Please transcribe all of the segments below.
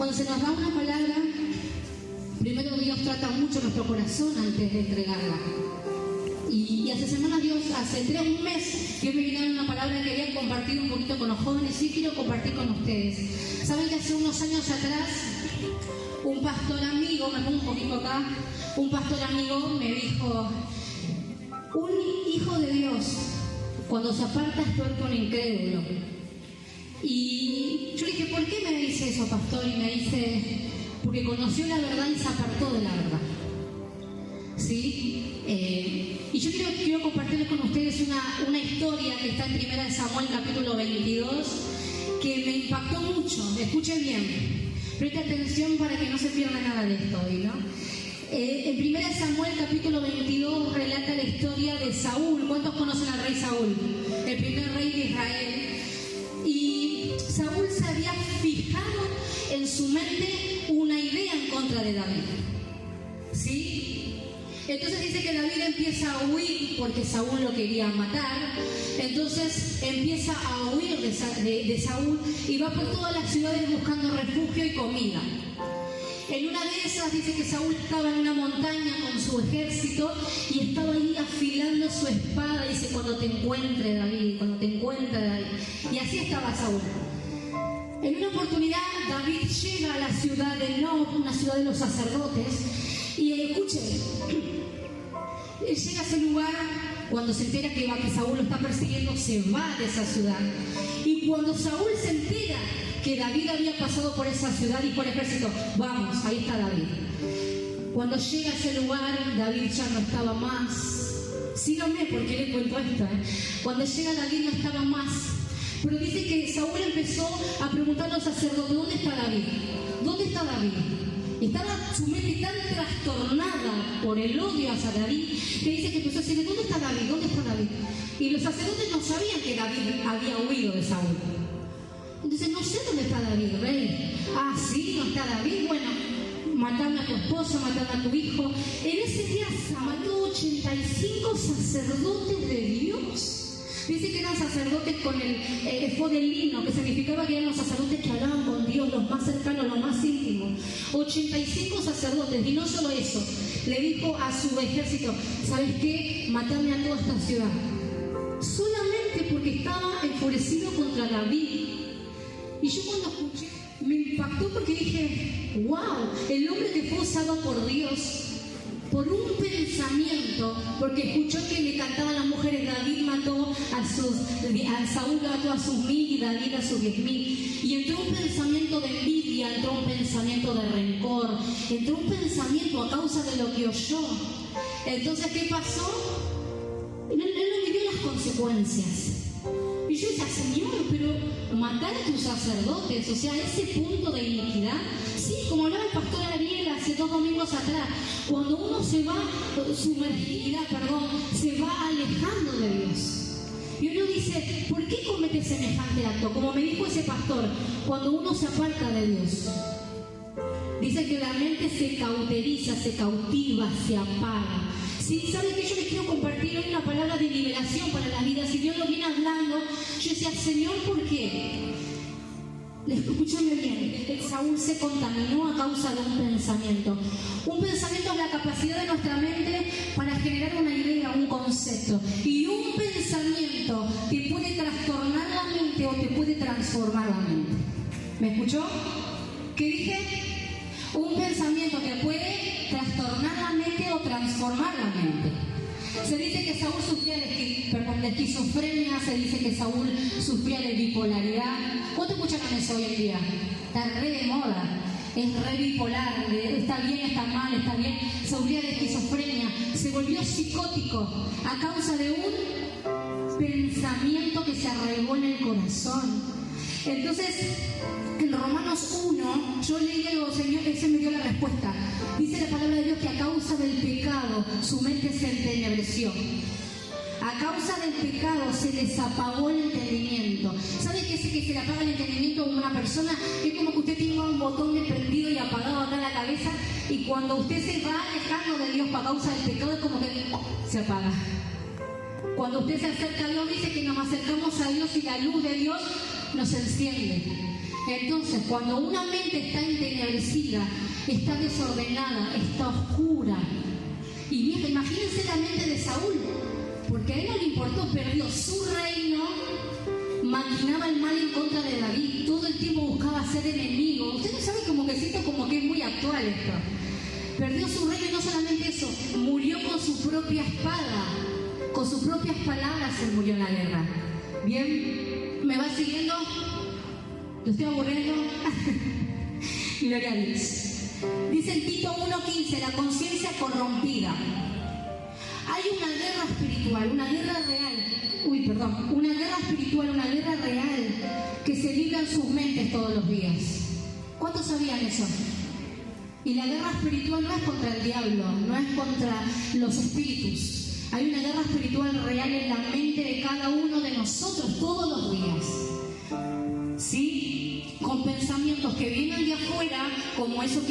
Cuando se nos da una palabra, primero Dios trata mucho nuestro corazón antes de entregarla. Y hace semanas hace un mes, Dios me vino a dar una palabra que quería compartir un poquito con los jóvenes y quiero compartir con ustedes. Saben que hace unos años atrás, un pastor amigo, me pongo un poquito acá, un pastor amigo me dijo: un hijo de Dios, cuando se aparta es peor que un incrédulo. Y yo le dije: ¿por qué me dice eso, pastor? Y me dice: porque conoció la verdad y se apartó de la verdad. ¿Sí? Y yo quiero compartirles con ustedes una historia que está en 1 Samuel capítulo 22 que me impactó mucho. Escuche bien, preste atención para que no se pierda nada de esto hoy, ¿no? En 1 Samuel capítulo 22 relata la historia de Saúl. ¿Cuántos conocen al rey Saúl? El primer rey de Israel. Y Saúl se había fijado en su mente una idea en contra de David. ¿Sí? Entonces dice que David empieza a huir porque Saúl lo quería matar. Entonces empieza a huir de Saúl y va por todas las ciudades buscando refugio y comida. En una de esas dice que Saúl estaba en una montaña con su ejército y estaba ahí afilando su espada. Dice: cuando te encuentre David, cuando te encuentre David. Y así estaba Saúl. En una oportunidad David llega a la ciudad de Nob, una ciudad de los sacerdotes, y escuchen, él llega a ese lugar. Cuando se entera que Saúl lo está persiguiendo, se va de esa ciudad. Y cuando Saúl se entera que David había pasado por esa ciudad y por el ejército, vamos, ahí está David. Cuando llega a ese lugar, David ya no estaba más. Síganme porque le cuento esto, Cuando llega David no estaba más. Pero dice que Saúl empezó a preguntar a los sacerdotes: ¿dónde está David? ¿Dónde está David? Estaba su mente tan trastornada por el odio hacia David que dice que empezó a decirle: ¿dónde está David? ¿Dónde está David? Y los sacerdotes no sabían que David había huido de Saúl. Entonces: no sé dónde está David, rey. Ah, sí, no está David. Bueno, matame a tu esposa, matame a tu hijo. En ese día se mató 85 sacerdotes de Dios. Dice que eran sacerdotes con el efod de lino, que significaba que eran los sacerdotes que hablaban con Dios, los más cercanos, los más íntimos. 85 sacerdotes. Y no solo eso, le dijo a su ejército: ¿sabes qué? Matame a toda esta ciudad. Solamente porque estaba enfurecido contra David. Y yo cuando escuché, me impactó porque dije: wow, el hombre que fue usado por Dios, por un pensamiento, porque escuchó que le cantaban las mujeres: David mató a Saúl mató a sus 1000 y David a sus 10.000. Y entró un pensamiento de envidia, entró un pensamiento de rencor, entró un pensamiento a causa de lo que oyó. Entonces, ¿qué pasó? Él no midió las consecuencias. Y yo decía: Señor, pero matar a tus sacerdotes, o sea, ese punto de iniquidad. Sí, como hablaba el pastor Ariel hace 2 domingos atrás, cuando uno se va, se va alejando de Dios. Y uno dice: ¿por qué comete semejante acto? Como me dijo ese pastor, cuando uno se aparta de Dios. Dice que la mente se cauteriza, se cautiva, se apaga. Sí, ¿sabe qué? Yo les quiero compartir hoy una palabra de liberación para las vidas. Si Dios lo viene hablando, yo decía: Señor, ¿por qué? Escúchame bien, el Saúl se contaminó a causa de un pensamiento. Un pensamiento es la capacidad de nuestra mente para generar una idea, un concepto. Y un pensamiento te puede trastornar la mente o te puede transformar la mente. ¿Me escuchó? ¿Qué dije? Un pensamiento te puede trastornar la mente o transformar la mente. Se dice que Saúl sufría de esquizofrenia, se dice que Saúl sufría de bipolaridad. ¿Cuánto escuchan eso hoy en día? Está re de moda, es re bipolar, está bien, está mal, está bien. Sufría de esquizofrenia, se volvió psicótico a causa de un pensamiento que se arraigó en el corazón. Entonces, en Romanos 1, yo leí algo, Señor, ese me dio la respuesta. Dice la palabra de Dios que a causa del pecado su mente se entenebreció. A causa del pecado se les apagó el entendimiento. ¿Sabe qué es que se le apaga el entendimiento a una persona? Es como que usted tenga un botón de prendido y apagado acá en la cabeza, y cuando usted se va alejando de Dios a causa del pecado, es como que se apaga. Cuando usted se acerca a Dios, dice que nos acercamos a Dios y la luz de Dios nos enciende. Entonces, cuando una mente está entenebrecida, enrevesida, está desordenada, está oscura. Y vieja, imagínense la mente de Saúl, porque a él no le importó, perdió su reino, maquinaba el mal en contra de David, todo el tiempo buscaba ser enemigo. Ustedes saben, como que siento como que es muy actual esto. Perdió su reino y no solamente eso, murió con su propia espada, con sus propias palabras él murió en la guerra. ¿Bien? ¿Me va siguiendo? ¿Lo estoy aburriendo? Gloria a Dios. Dice en Tito 1:15, la conciencia corrompida. Hay una guerra espiritual, una guerra real. Una guerra espiritual, una guerra real que se libra en sus mentes todos los días. ¿Cuántos sabían eso? Y la guerra espiritual no es contra el diablo, no es contra los espíritus. Hay una guerra espiritual real en la mente de cada uno de nosotros todos los días. ¿Sí? Con pensamientos que vienen de afuera, como esos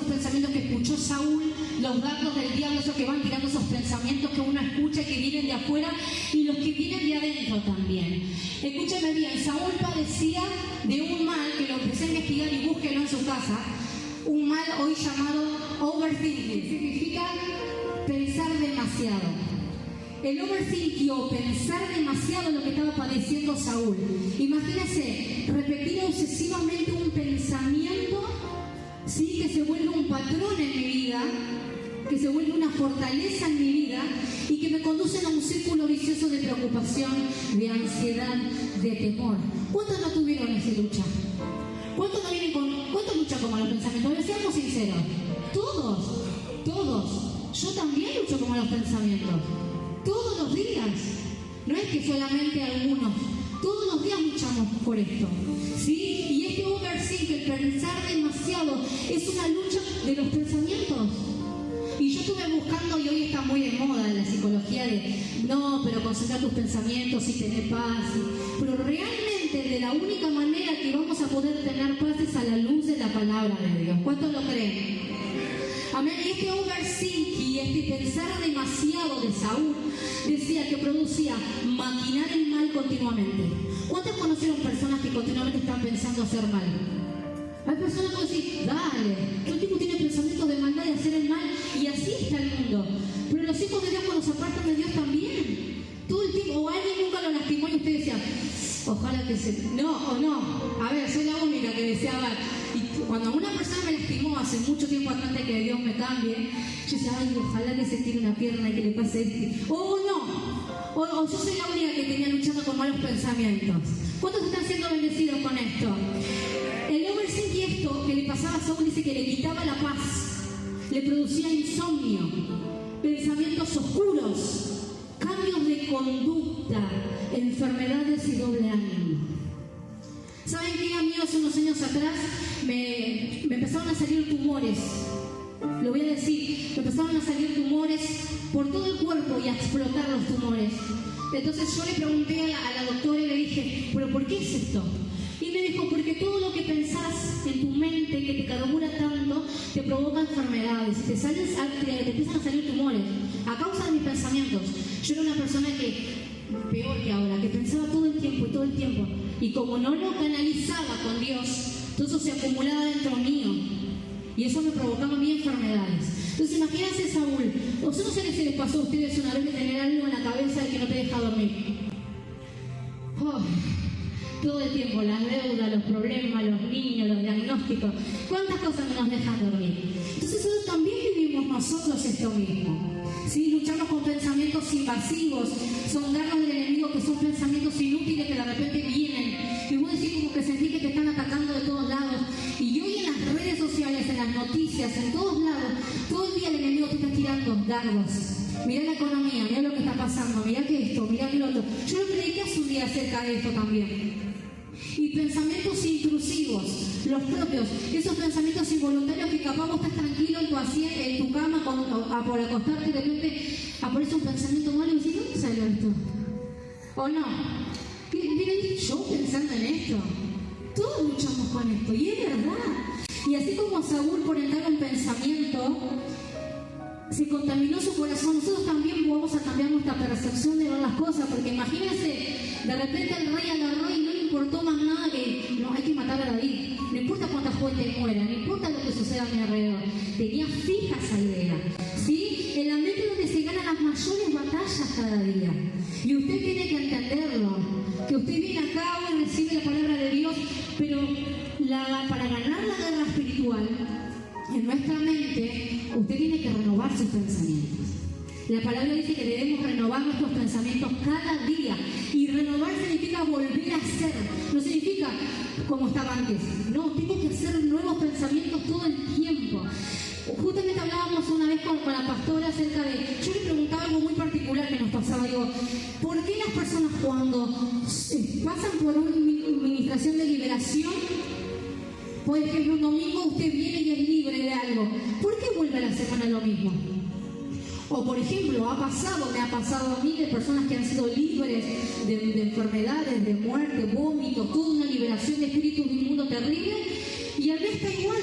pensamientos que escuchó Saúl, los dardos del diablo, esos que van tirando esos pensamientos que uno escucha que vienen de afuera, y los que vienen de adentro también. Escúchame bien, Saúl padecía de un mal, que lo empecé a investigar y búsquelo en su casa, un mal hoy llamado overthinking, significa pensar demasiado. El overthinking o pensar demasiado lo que estaba padeciendo Saúl. Imagínense, repetir obsesivamente un pensamiento, ¿sí? Que se vuelve un patrón en mi vida, que se vuelve una fortaleza en mi vida y que me conducen a un círculo vicioso de preocupación, de ansiedad, de temor. ¿Cuántos no tuvieron esa lucha? ¿Cuántos luchan con los pensamientos? A seamos sinceros. Todos. Yo también lucho con los pensamientos. Todos los días. No es que solamente algunos. Todos los días luchamos por esto. ¿Sí? Y este overthinking, el pensar demasiado, es una lucha de los pensamientos. Y yo estuve buscando, y hoy está muy de moda en la psicología no, pero concentrar tus pensamientos y tener paz. Pero realmente de la única manera que vamos a poder tener paz es a la luz de la palabra de Dios. ¿Cuántos lo creen? Amén. Y este overthinking, este pensar demasiado de Saúl, decía que producía maquinar el mal continuamente. ¿Cuántos conocieron personas que continuamente están pensando hacer mal? Hay personas que dicen, dale, todo el tiempo tiene pensamientos de maldad y hacer el mal, y así está el mundo. Pero los hijos de Dios, cuando se apartan de Dios, también. Todo el tiempo, o alguien nunca lo lastimó y usted decía, ojalá que se... No, o no. A ver, soy la única que deseaba... Y cuando una persona me lastimó hace mucho tiempo antes de que Dios me cambie, yo decía, ay, ojalá que se tire una pierna y que le pase esto. O no. O yo soy la única que tenía luchando con malos pensamientos. ¿Cuántos están siendo bendecidos con esto? El overthinking, esto que le pasaba a Saúl, dice que le quitaba la paz, le producía insomnio, pensamientos oscuros, cambios de conducta, enfermedades y doble ánimo. ¿Saben qué, amigos? Hace unos años atrás me empezaron a salir tumores. Lo voy a decir, me empezaron a salir tumores por todo el cuerpo y a explotar los tumores. Entonces yo le pregunté a la doctora y le dije, ¿pero por qué es esto? Y me dijo, porque todo lo que pensás en tu mente, que te carbura tanto, te provoca enfermedades, te empiezan a salir tumores, a causa de mis pensamientos. Yo era una persona peor que ahora, que pensaba todo el tiempo, y como no lo canalizaba con Dios, todo eso se acumulaba dentro mío, y eso me provocaba a mí enfermedades. Entonces imagínense, Saúl, no sé si les pasó a ustedes una vez de tener algo en la cabeza que no te deja dormir. Todo el tiempo, las deudas, los problemas, los niños, los diagnósticos, cuántas cosas no nos dejan dormir. Entonces eso también vivimos nosotros esto mismo. ¿Sí? Luchamos con pensamientos invasivos, son dardos del enemigo, que son pensamientos inútiles que de repente vienen. Y vos decís como que sentís que te están atacando de todos lados. Y hoy en las redes sociales, en las noticias, en todos lados, todo el día el enemigo te está tirando dardos. Mirá la economía, mirá lo que está pasando, mirá que esto, mirá que lo otro. Yo lo prediqué hace un día acerca de esto también. Y pensamientos intrusivos, los propios, esos pensamientos involuntarios que capaz vos estás tranquilo en tu cama por acostarte y de repente aparece un pensamiento malo y decís, ¿dónde salió esto? ¿O no? Miren, yo pensando en esto, todos luchamos con esto, y es verdad. Y así como Saúl, por entrar un pensamiento, se contaminó su corazón, nosotros también vamos a cambiar nuestra percepción de ver las cosas, porque imagínense, de repente el rey agarró y no importó más nada que no hay que matar a David. No importa cuánta gente muera, no importa lo que suceda a mi alrededor. Tenía fija esa idea. ¿Sí? El ambiente donde se ganan las mayores batallas cada día. Y usted tiene que entenderlo. Que usted viene acá hoy, recibe la palabra de Dios, pero para ganar la guerra espiritual, en nuestra mente, usted tiene que renovar sus pensamientos. La palabra dice que debemos renovar nuestros pensamientos cada día. Y renovar significa volver a ser. No significa como estaba antes. No, tengo que hacer nuevos pensamientos todo el tiempo. Justamente hablábamos una vez con la pastora acerca de... Yo le preguntaba algo muy particular que nos pasaba. Digo, ¿por qué las personas cuando pasan por una administración de liberación, por ejemplo, un domingo usted viene y es libre de algo, ¿por qué vuelve a la semana lo mismo? O por ejemplo, me ha pasado a mí de personas que han sido libres de enfermedades, de muerte, vómitos, toda una liberación de espíritus inmundos terrible, y al mes está igual.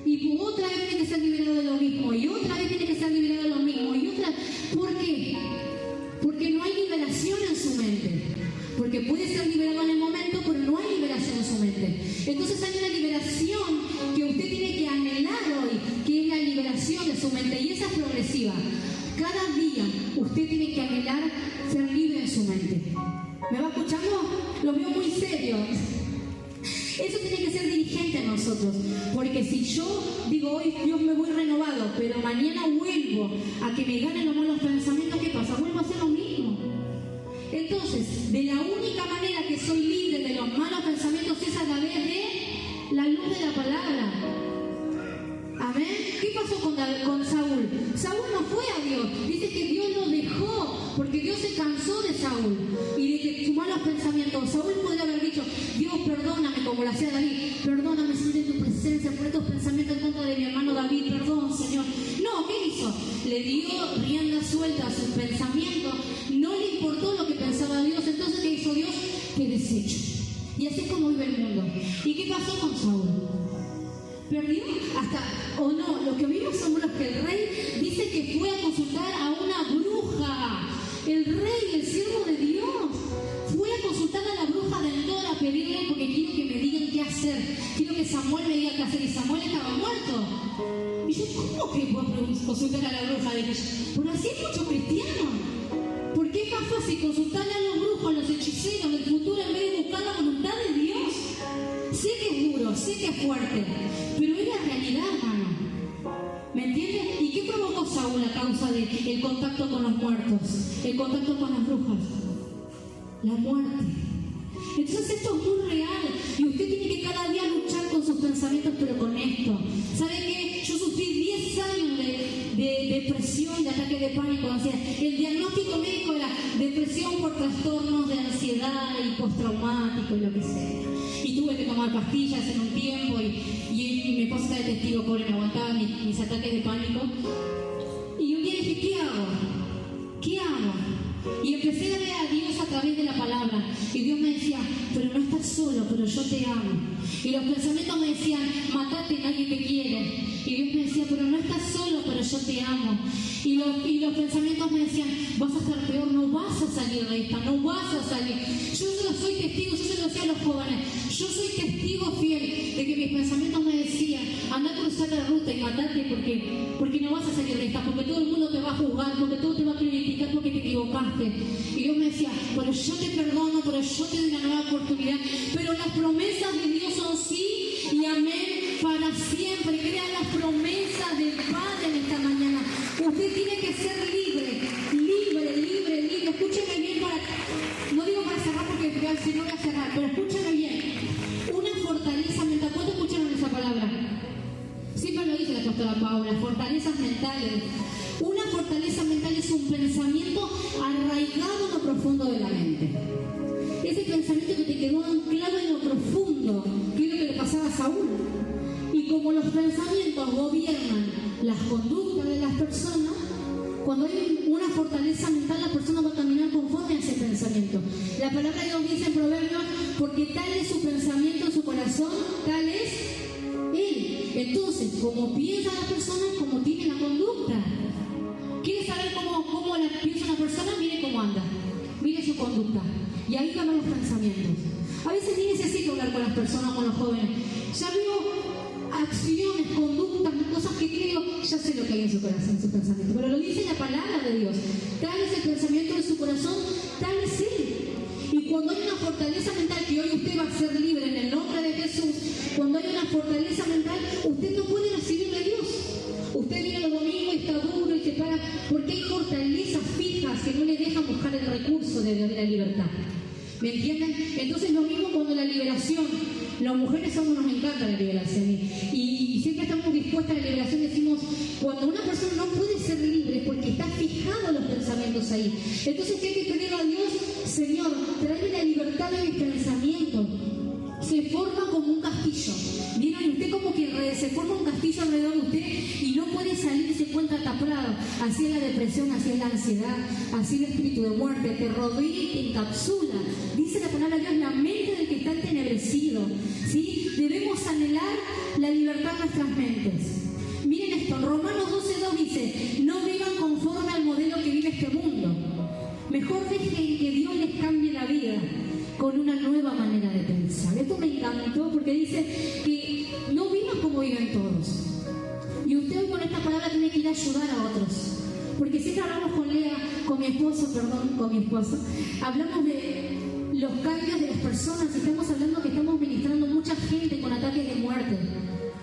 Y otra vez tiene que ser liberado de lo mismo, y otra vez tiene que ser liberado de lo mismo, y otra. ¿Por qué? Porque no hay liberación en su mente. Porque puede ser liberado en el momento, pero no hay liberación en su mente. Entonces hay una liberación que usted tiene que anhelar hoy, que es la liberación de su mente, y esa es progresiva. Cada día usted tiene que anhelar ser libre en su mente. ¿Me va escuchando? Lo veo muy serio. Eso tiene que ser dirigente en nosotros, porque si yo digo hoy Dios me voy renovado, pero mañana vuelvo a que me ganen los malos pensamientos, ¿qué pasa? Vuelvo a hacer lo mismo. Entonces, de la única manera que soy libre de los malos pensamientos es a través de la luz de la palabra. Amén. ¿Qué pasó con Saúl? Saúl no fue a Dios. Dice que Dios lo dejó porque Dios se cansó de Saúl y de que sus malos pensamientos. Saúl podría haber dicho, Dios perdóname, como lo hacía David, perdóname Señor en tu presencia por estos pensamientos en contra de mi hermano David, perdón Señor. No, ¿qué hizo? Le dio rienda suelta a sus pensamientos, no le importó lo que pensaba Dios. Entonces, ¿qué hizo Dios? Que deshecho. Y así es como vive el mundo. ¿Y qué pasó con Saúl? Perdió hasta, o no, lo que vimos son los que el rey dice que fue a consultar a una bruja. El rey, el siervo de Dios, fue a consultar a la bruja de Endor a pedirle, porque quiero que me digan qué hacer, quiero que Samuel me diga qué hacer, y Samuel estaba muerto. Y yo, ¿cómo que puedo consultar a la bruja de Dios? Pero así es mucho cristiano. ¿Por qué es más fácil consultarle a los brujos, a los hechiceros del futuro, en vez de buscar la voluntad de Dios? Sé que es duro, sé que es fuerte, pero es la realidad, hermano. ¿Me entiendes? ¿Y qué provocó Saúl a causa del contacto con los muertos, el contacto con las brujas? La muerte. Entonces esto es muy real y usted tiene que cada día luchar con sus pensamientos, pero con esto. ¿Sabe qué? Yo sufrí 10 años de depresión, de ataque de pánico, ansiedad. El diagnóstico médico era depresión por trastornos de ansiedad y postraumático y lo que sea. Y tuve que tomar pastillas en un tiempo y mi esposa está de testigo, pobre, me aguantaba mis ataques de pánico. Y un día dije, ¿qué hago? ¿Qué hago? Y empecé a ver a Dios a través de la palabra. Y Dios me decía, pero no estás solo, pero yo te amo. Y los pensamientos me decían, matate, nadie te quiere. Y Dios me decía, pero no estás solo, pero yo te amo. Y los pensamientos me decían, vas a estar peor, no vas a salir de esta, no vas a salir. Yo soy testigo, yo se lo decía a los jóvenes, yo soy testigo fiel de que mis pensamientos me decían, anda a cruzar la ruta y matate porque no vas a salir de esta, porque todo el mundo te va a juzgar, porque todo te va a criticar porque te equivocaste. Y Dios me decía, pero yo te perdono, pero yo te doy una nueva oportunidad. Pero las promesas de Dios son sí y amén para siempre. Crea las promesas del Padre en esta mañana. Usted tiene que ser libre, libre, libre, libre. Escúcheme bien no digo para cerrar porque si no voy a cerrar, pero escúcheme bien. Una fortaleza mental. ¿Cuánto escucharon esa palabra? Siempre lo dice la pastora Paula, fortalezas mentales. Una fortaleza mental es un pensamiento arraigado en lo profundo de la mente. Ese pensamiento que te quedó anclado en lo profundo, que es lo que le pasaba a Saúl. Y como los pensamientos gobiernan las conductas de las personas, cuando hay una fortaleza mental, la persona va a caminar conforme a ese pensamiento. La palabra de Dios dice en Proverbios, porque tal es su pensamiento en su corazón, tal es él. Entonces, como piensa la persona, como tiene la conducta. ¿Quiere saber cómo piensa una persona? Mire cómo anda. Mire su conducta. Y ahí van los pensamientos. A veces ni necesito hablar con las personas, con los jóvenes. Ya veo acciones, conductas, cosas que creo, ya sé lo que hay en su corazón, en su pensamiento. Pero lo dice la palabra de Dios. Tal es el pensamiento de su corazón, tal es él. Y cuando hay una fortaleza mental, que hoy usted va a ser libre en el nombre de Jesús, cuando hay una fortaleza mental, usted no puede recibir de Dios. Usted viene los domingos y está duro y se para, porque hay fortalezas fijas que no le dejan buscar el recurso de la libertad. ¿Me entienden? Entonces lo mismo cuando la liberación, las mujeres nos encanta la liberación y siempre estamos dispuestas a la liberación. Decimos, cuando una persona no puede ser libre es porque está fijado los pensamientos ahí. Entonces, ¿qué hay que pedirle a Dios? Señor, tráeme la libertad de mis pensamientos. Se forma como un castillo. ¿Vieron? Usted como que se forma un castillo alrededor de usted y no puede salir y se encuentra atrapado. Así es la depresión, así es la ansiedad, así es el espíritu de muerte, te rodea y te encapsula. Dice la palabra de Dios, la mente del que está entenebrecido. ¿Sí? Debemos anhelar la libertad de nuestras mentes. Miren esto, Romanos 12:2 dice, no vivan conforme al modelo que vive este mundo. Mejor dejen que Dios les cambie la vida con una nueva manera de pensar. Esto me encantó porque dice que no vivan como viven todos. Y usted hoy con esta palabra tiene que ir a ayudar a otros. Porque siempre hablamos con mi esposo, hablamos de los cambios de las personas y estamos hablando que estamos ministrando mucha gente con ataques de muerte.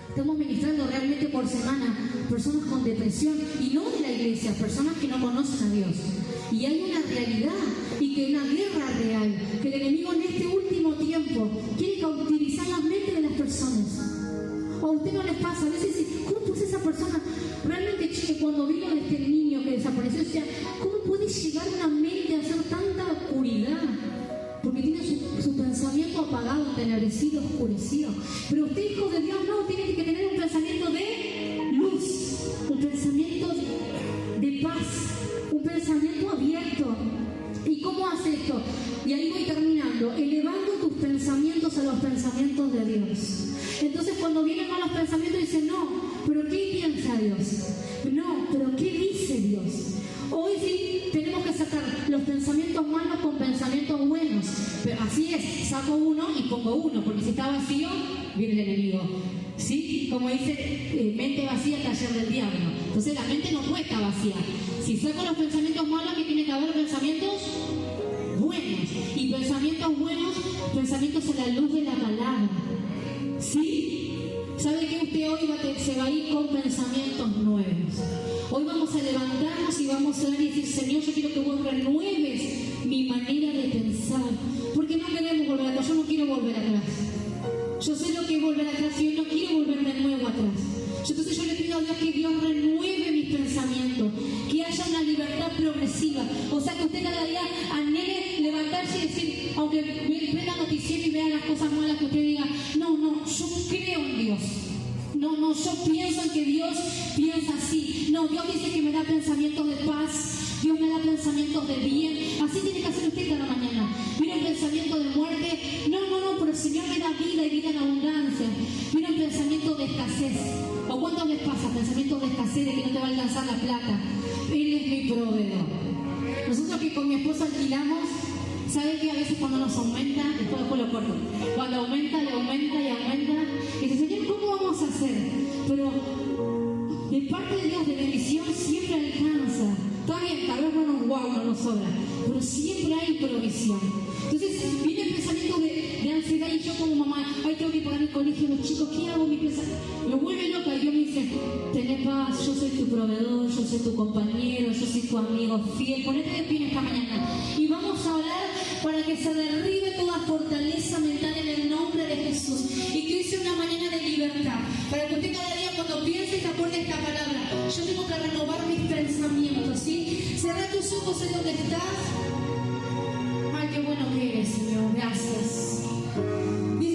Estamos ministrando realmente por semana personas con depresión y no de la iglesia, personas que no conocen a Dios. Y hay una realidad y que hay una guerra real, que el enemigo en este último tiempo quiere cautivizar la mente de las personas. O a usted no les pasa, a veces dice, ¿cómo puede esa persona? Realmente, chique, cuando vino de este niño que desapareció, decía, ¿cómo puede llegar una mente a hacer tanta oscuridad? Porque tiene su pensamiento apagado, entenebrecido, oscurecido. Pero usted, hijo de Dios, no, tiene que tener un pensamiento de luz, un pensamiento de paz, un pensamiento abierto. ¿Y cómo hace esto? Y ahí voy terminando, elevando tus pensamientos a los pensamientos de Dios. Entonces cuando vienen malos pensamientos dicen, no, pero ¿qué piensa Dios? No, pero ¿qué dice Dios? Hoy sí tenemos que sacar los pensamientos malos con pensamientos buenos. Pero así es, saco uno y pongo uno, porque si está vacío, viene el enemigo. ¿Sí? Como dice, mente vacía, taller del diablo. Entonces la mente no puede estar vacía. Si saco los pensamientos malos, que tiene que haber pensamientos buenos. Y pensamientos buenos, pensamientos a la luz de la palabra. ¿Sí? ¿Sabe que usted hoy se va a ir con pensamientos nuevos? Hoy vamos a levantarnos y vamos a decir, Señor, yo quiero que vos renueves mi manera de pensar. Porque no queremos volver atrás, yo no quiero volver atrás. Yo sé lo que es volver atrás y yo no quiero volver de nuevo atrás. Entonces yo le pido a Dios que Dios renueve mis pensamientos, que haya una libertad progresiva. O sea, que usted cada día anhele levantarse y decir, aunque prenda noticiero y vea las cosas malas, que usted diga, no, yo creo en Dios. No, yo pienso en que Dios piensa así. No, Dios dice que me da pensamientos de paz, Dios me da pensamientos de bien. Así tiene que hacer usted cada mañana. Mira un pensamiento de muerte. No, pero el Señor me da vida y vida en abundancia. Mira un pensamiento de escasez. ¿O cuántos les pasa? Pensamientos de escasez, de que no te va a alcanzar la plata. Él es mi proveedor. Nosotros que con mi esposa alquilamos, ¿sabe que a veces cuando nos aumenta, después lo corto, cuando aumenta y aumenta, y dice, Señor, ¿cómo vamos a hacer? Pero de parte de Dios, de bendición, siempre alcanza. Está bien, tal vez no nos sobra, pero siempre hay provisión. Entonces viene el pensamiento de ansiedad y yo como mamá, ay, tengo que pagar el colegio, los chicos, ¿qué hago? Mi pensamiento me vuelve loca y Dios me dice, tené paz, yo soy tu proveedor, yo soy tu compañero, yo soy tu amigo fiel. Ponete de pie esta mañana y vamos a orar para que se derribe toda fortaleza mental en el nombre de Jesús y que hoy sea una mañana de libertad, para que usted cada día cuando piense y se acuerde esta palabra, yo tengo que renovar mis pensamientos, ¿sí? Cerra tus ojos en donde estás. Ay, qué bueno que eres, Señor, gracias. Dice